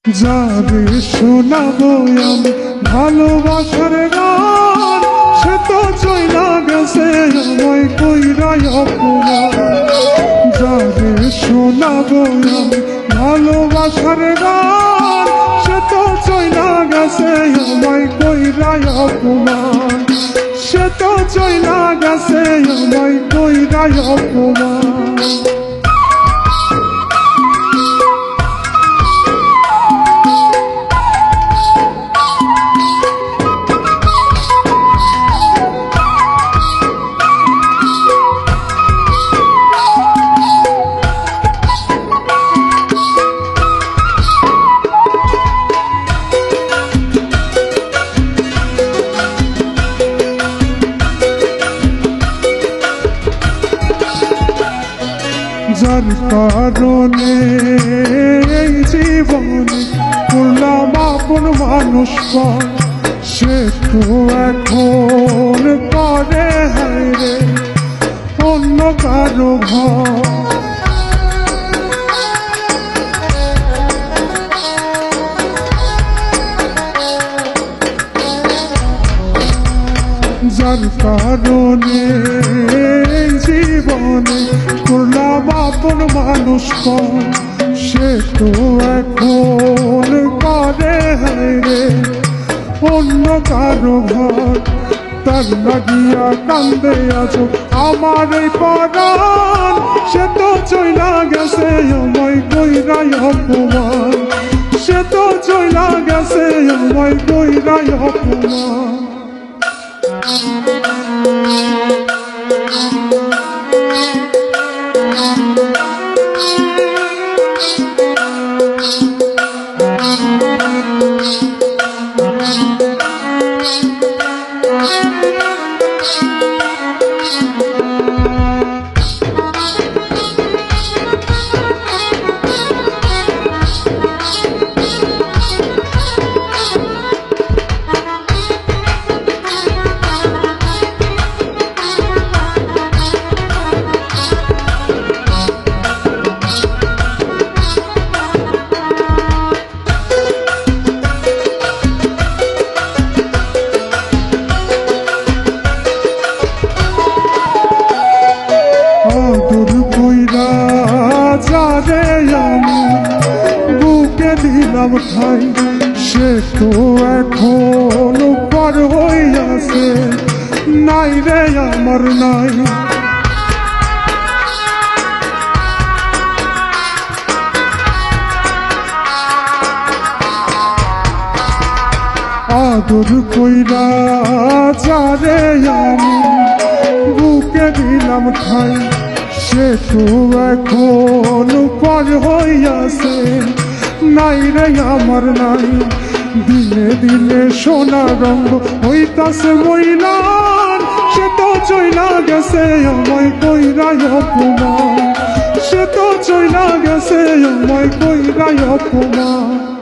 যারে শোনাবো আমি ভালোবাসার গান, সে তো চইলা গেছে আমায় কইরাই অপমান। যারে শোনাবো আমি ভালোবাসার গান, সে তো চইলা গেছে আমায় কইরাই অপমান। সে তো চইলা গেছে আমায় কইরাই অপমান। যার কারণে এই জীবনে করলাম আপন মানুষ পর, সে তো এখন করে হায়রে অন্য কারো ঘর। যার কারণে এই জীবনে করলাম আপন মানুষ পর, সে তো এখন করে হায়রে অন্য কারো ঘর। তার লাগিয়া কান্দে আছো আমার এই পরাণ, সে তো চইলা গেছে আমায় কইরাই অপমান। সে তো চইলা গেছে আমায় কইরাই অপমান। বুকে দিলাম ঠাই, সে তো এখন পার হইয়াছে নাই রে আমার নাই। আদর কইরা যারে আমি বুকে দিলাম ঠাই, সে তো এখন পার হইয়াছে নাই রে আমার নাই। দিনে দিনে সোনা রঙ হইতাছে মইলান, সে তো চইলা গেছে আমায় কইরাই অপমান। সে তো চইলা গেছে আমায় কইরাই অপমান।